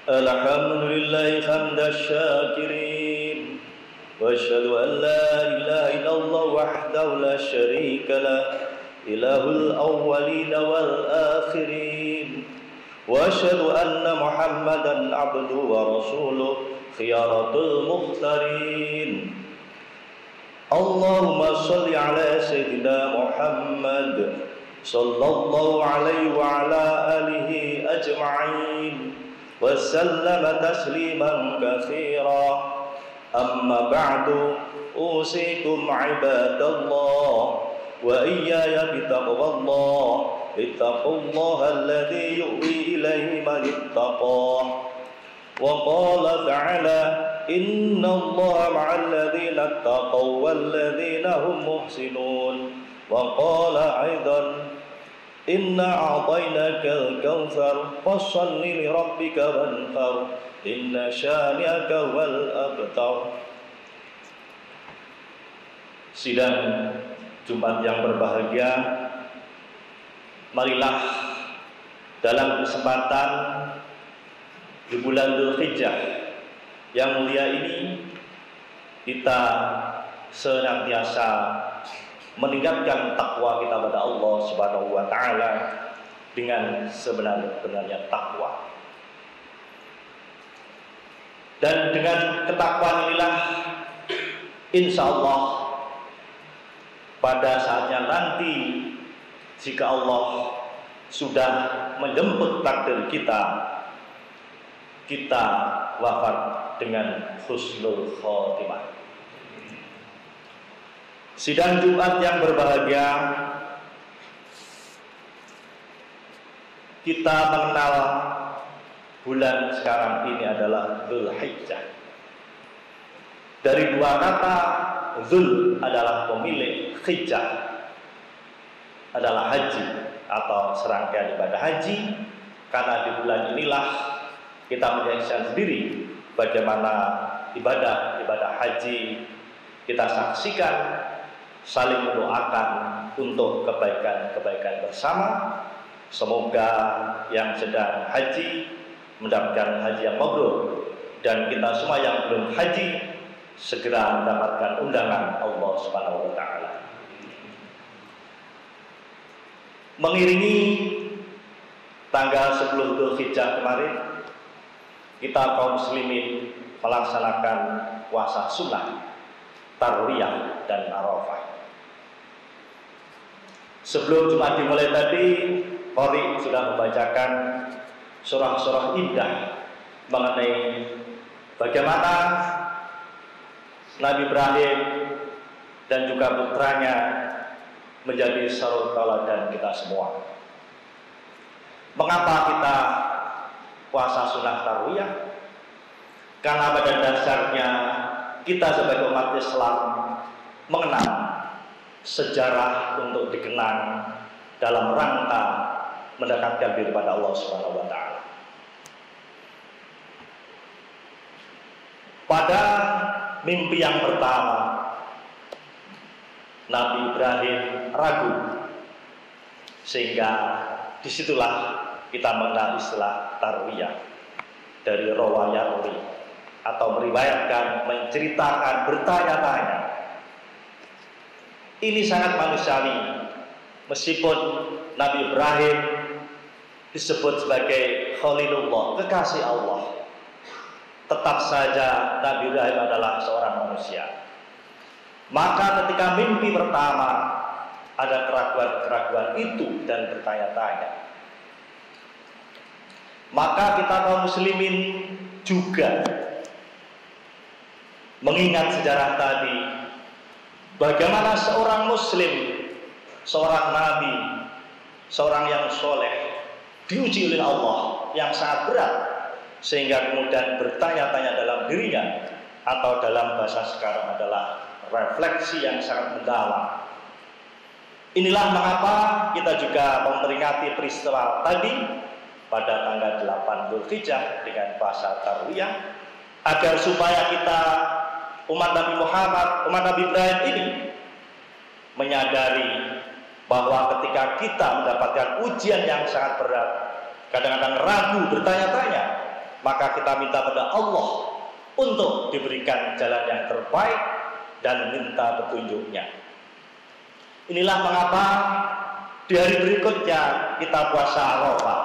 الحمد لله حمد الشاكرين وأشهد أن لا إله إلا الله وحده لا شريك له إله الأولين والآخرين وأشهد أن محمدا عبده ورسوله خيارة المختارين اللهم صل على سيدنا محمد صلى الله عليه وعلى آله أجمعين وسلم تسليما كثيرا أما بعد أوصيكم عباد الله وإياي بتقوى الله اتقوا الله الذي يؤوي إليه من اتقاه وقال تعالى إن الله مع الذين اتقوا والذين هم محسنون وقال أيضا إنا أعطيناك الكوثر فصل لربك وانحر إن شانئك هو الأبتر. Sidang Jumat yang berbahagia, marilah dalam kesempatan di bulan Dzulhijjah yang mulia ini kita senantiasa meningkatkan takwa kita pada Allah Subhanahu wa taala dengan sebenar-benarnya takwa. Dan dengan ketakwaan inilah insya Allah pada saatnya nanti jika Allah sudah menjemput takdir kita wafat dengan husnul khotimah. Sidang Jumat yang berbahagia, kita mengenal bulan sekarang ini adalah Dzulhijjah. Dari dua kata, Dzul adalah pemilik, Hijjah adalah haji atau serangkaian ibadah haji. Karena di bulan inilah kita menyaksikan sendiri bagaimana ibadah haji kita saksikan, saling mendoakan untuk kebaikan-kebaikan bersama. Semoga yang sedang haji mendapatkan haji yang mabrur, dan kita semua yang belum haji segera mendapatkan undangan Allah Subhanahu wa taala. Mengiringi tanggal 10 Dzulhijjah kemarin, kita kaum muslimin melaksanakan puasa sunnah, Tarwiyah dan Arafah. Sebelum Jumat dimulai tadi, Qori sudah membacakan surah-surah indah mengenai bagaimana Nabi Ibrahim dan juga putranya menjadi suri tauladan kita semua. Mengapa kita puasa sunnah Tarwiyah? Karena pada dasarnya kita sebagai umat Islam mengenal sejarah untuk dikenang dalam rangka mendekatkan diri pada Allah Subhanahu wa taala. Pada mimpi yang pertama, Nabi Ibrahim ragu, sehingga disitulah kita mengenal istilah Tarwiyah dari rawa yarwi, atau meriwayatkan, menceritakan, bertanya-tanya. Ini sangat manusiawi. Meskipun Nabi Ibrahim disebut sebagai Khalilullah, kekasih Allah, tetap saja Nabi Ibrahim adalah seorang manusia. Maka ketika mimpi pertama ada keraguan-keraguan itu dan bertanya-tanya, maka kita kaum muslimin juga mengingat sejarah tadi, bagaimana seorang muslim, seorang nabi, seorang yang soleh diuji oleh Allah yang sangat berat, sehingga kemudian bertanya-tanya dalam dirinya, atau dalam bahasa sekarang adalah refleksi yang sangat mendalam. Inilah mengapa kita juga memperingati peristiwa tadi pada tanggal 8 Dzulhijjah dengan puasa Tarwiyah, agar supaya kita umat Nabi Muhammad, umat Nabi Ibrahim ini menyadari bahwa ketika kita mendapatkan ujian yang sangat berat, kadang-kadang ragu, bertanya-tanya, maka kita minta pada Allah untuk diberikan jalan yang terbaik dan minta petunjuknya. Inilah mengapa di hari berikutnya kita puasa Arafah.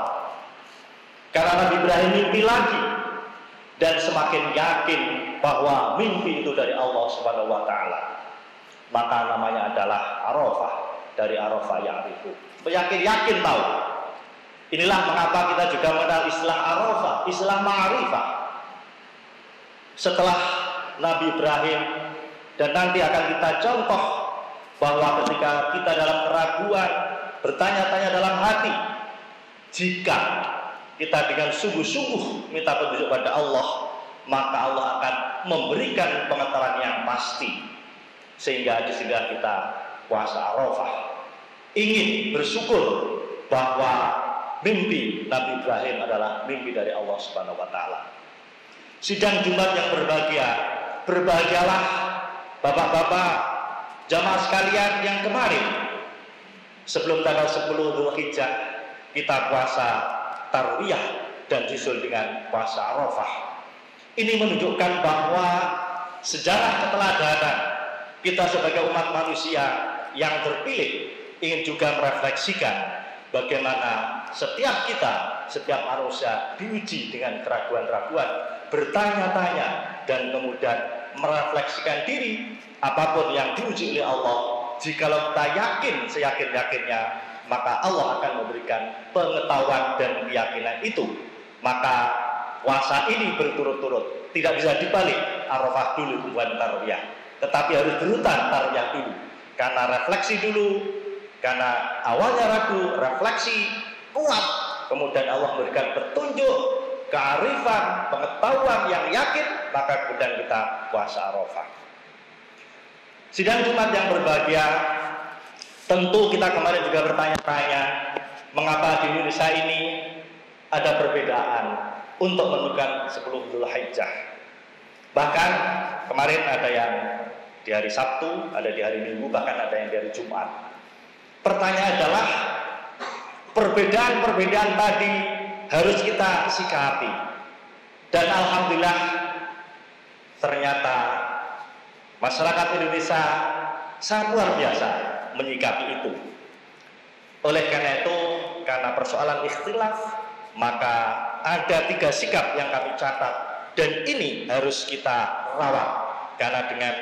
Karena Nabi Ibrahim mimpi lagi dan semakin yakin bahwa mimpi itu dari Allah Subhanahu wa taala. Maka namanya adalah Arafah, dari Arafah ya'rifu. Yakin tahu. Inilah mengapa kita juga mengenal istilah Arafah, istilah ma'rifah. Setelah Nabi Ibrahim, dan nanti akan kita contoh bahwa ketika kita dalam keraguan, bertanya-tanya dalam hati, jika kita dengan sungguh-sungguh minta petunjuk pada Allah, maka Allah akan memberikan pengetahuan yang pasti. Sehingga disinilah kita puasa Arafah, ingin bersyukur bahwa mimpi Nabi Ibrahim adalah mimpi dari Allah Subhanahu wa taala. Sidang Jumat yang berbahagia, berbahagialah bapak-bapak jamaah sekalian yang kemarin sebelum tanggal 10 Dzulhijjah kita puasa Tarwiyah dan disusul dengan puasa Arafah. Ini menunjukkan bahwa sejarah keteladanan kita sebagai umat manusia yang terpilih ingin juga merefleksikan bagaimana setiap kita, setiap manusia diuji dengan keraguan-keraguan, bertanya-tanya dan kemudian merefleksikan diri. Apapun yang diuji oleh Allah, jikalau kita yakin seyakin-yakinnya, maka Allah akan memberikan pengetahuan dan keyakinan itu. Maka puasa ini berturut-turut, tidak bisa dibalik Arafah dulu kemudian Tarwiyah, tetapi harus berurutan Tarwiyah dulu, karena refleksi dulu, karena awalnya ragu, refleksi kuat, kemudian Allah memberikan petunjuk, kearifan, pengetahuan yang yakin, maka kemudian kita puasa Arafah. Sidang Jumat yang berbahagia, tentu kita kemarin juga bertanya-tanya, mengapa di Indonesia ini ada perbedaan untuk menentukan 10 Dzulhijjah. Bahkan kemarin ada yang di hari Sabtu, ada di hari Minggu, bahkan ada yang di hari Jumat. Pertanyaan adalah, perbedaan-perbedaan tadi harus kita sikapi. Dan alhamdulillah ternyata masyarakat Indonesia sangat luar biasa menyikapi itu. Oleh karena itu, karena persoalan ikhtilaf, maka ada 3 sikap yang kami catat, dan ini harus kita rawat. Karena dengan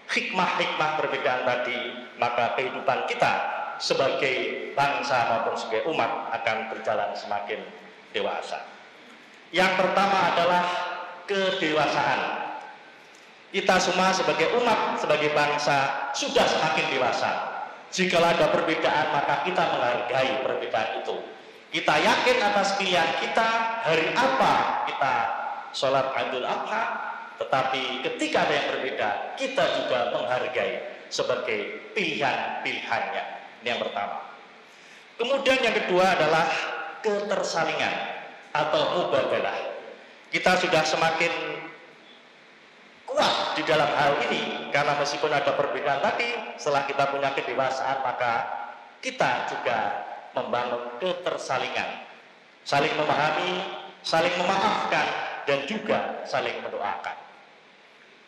hikmah-hikmah perbedaan tadi, maka kehidupan kita sebagai bangsa maupun sebagai umat akan berjalan semakin dewasa. Yang pertama adalah kedewasaan. Kita semua sebagai umat, sebagai bangsa sudah semakin dewasa. Jika ada perbedaan, maka kita menghargai perbedaan itu. Kita yakin atas pilihan kita, hari apa kita sholat Idul Adha, tetapi ketika ada yang berbeda, kita juga menghargai sebagai pilihan-pilihannya. Ini yang pertama. Kemudian yang kedua adalah ketersalingan atau mubadalah. Kita sudah semakin kuat di dalam hal ini, karena meskipun ada perbedaan tadi, setelah kita punya kedewasaan, maka kita juga membangun ketersalingan, saling memahami, saling memaafkan, dan juga saling mendoakan.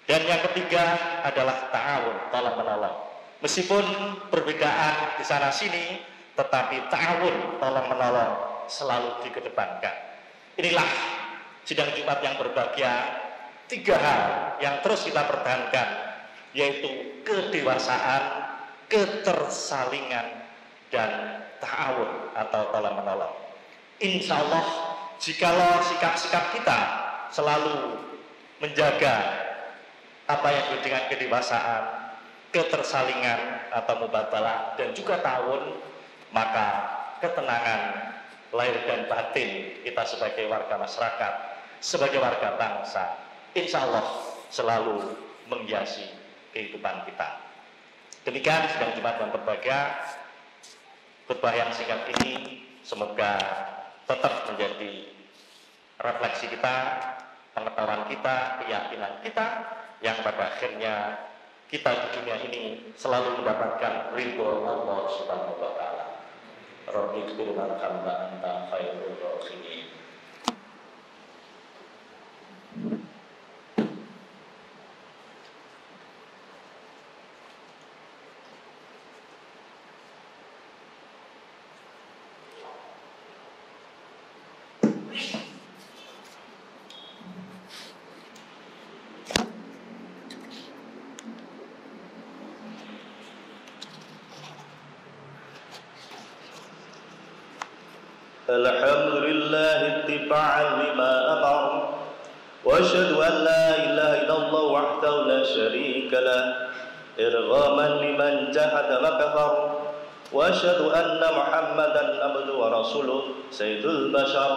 Dan yang ketiga adalah ta'awun, tolong menolong. Meskipun perbedaan di sana sini, tetapi ta'awun, tolong menolong, selalu dikedepankan. Inilah sidang Jumat yang berbahagia. 3 hal yang terus kita pertahankan, yaitu kedewasaan, ketersalingan, dan ta'awun atau tolong menolong. Insya Allah, jikalau sikap-sikap kita selalu menjaga apa yang disebut dengan kedewasaan, ketersalingan atau mubadalah, dan juga ta'awun, maka ketenangan lahir dan batin kita sebagai warga masyarakat, sebagai warga bangsa, insya Allah selalu menghiasi kehidupan kita. Demikian sidang Jumat yang berbahagia. Khutbah yang singkat ini semoga tetap menjadi refleksi kita, pengetahuan kita, keyakinan kita, yang pada akhirnya kita di dunia ini selalu mendapatkan ridho Allah Subhanahu wa taala. Rabbi ighfir lana anta khairur rahimin. الحمد لله اتباعا لما أمر وأشهد أن لا إله إلا الله وحده لا شريك له إرغاما لمن جحد وكفر وأشهد أن محمدا عبده ورسوله سيد البشر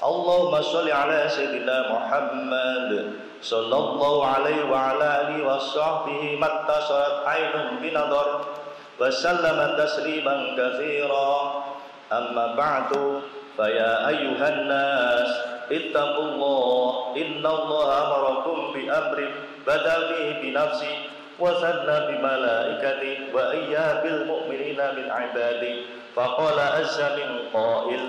اللهم صل على سيدنا محمد صلى الله عليه وعلى آله وصحبه ما اتصلت عين بنظر وسلم تسليما كثيرا أما بعد فيا أيها الناس اتقوا الله إن الله أمركم بأمر بدأ به بنفسه وثنى بملائكته وإياه بالمؤمنين من عباده فقال عز من قائل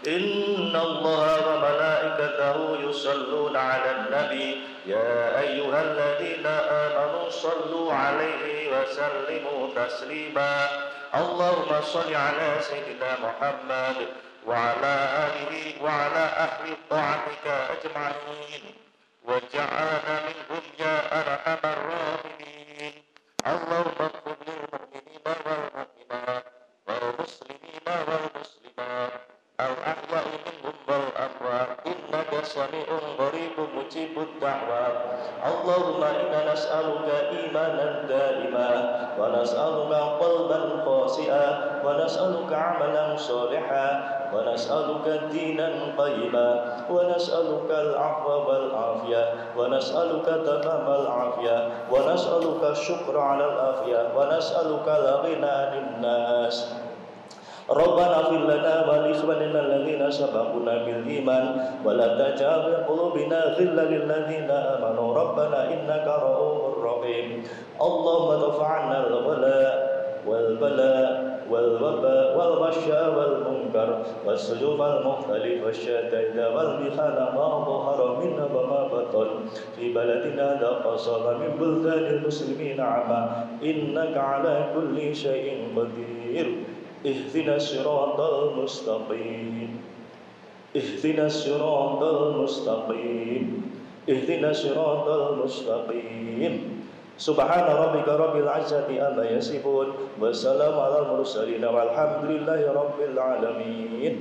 إن الله وملائكته يصلون على النبي يا أيها الذين آمنوا صلوا عليه وسلموا تسليما اللهم صل على سيدنا محمد وعلى آله وعلى أهل طاعتك أجمعين وجعلنا منهم يا أرحم الراحمين اللهم اغفر للمؤمنين والمؤمنات والمسلمين والمسلمات الأحياء منهم والأموات إنك سميع قريب مجيب الدعوات اللهم إنا نسألك إيمانا دائما ونسألك قلبا خاشعا ونسألك عملا صالحا ونسألك دينا قيما ونسألك العفو والعافية ونسألك تمام العافية ونسألك الشكر على العافية ونسألك الغنى عن الناس ربنا اغفر لنا ولإخواننا الذين سبقونا بالإيمان ولا تجعل في قلوبنا غلا للذين آمنوا ربنا إنك رؤوف رحيم اللهم ارفع عنا الغلاء والبلاء والوباء والغشاء والمنكر والسيوف المختلف والشدائد والمحن ما ظهر منها وما بطن في بلدنا هذا خاصة من بلدان المسلمين عامة إنك على كل شيء قدير اهدنا الصراط المستقيم اهدنا الصراط المستقيم اهدنا الصراط المستقيم سبحان ربك رب العزة عما يصفون والسلام على المرسلين والحمد لله رب العالمين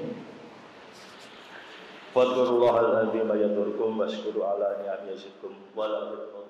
فاذكروا الله العظيم يذكركم واشكروا على نعمه يزدكم ولا تكفروا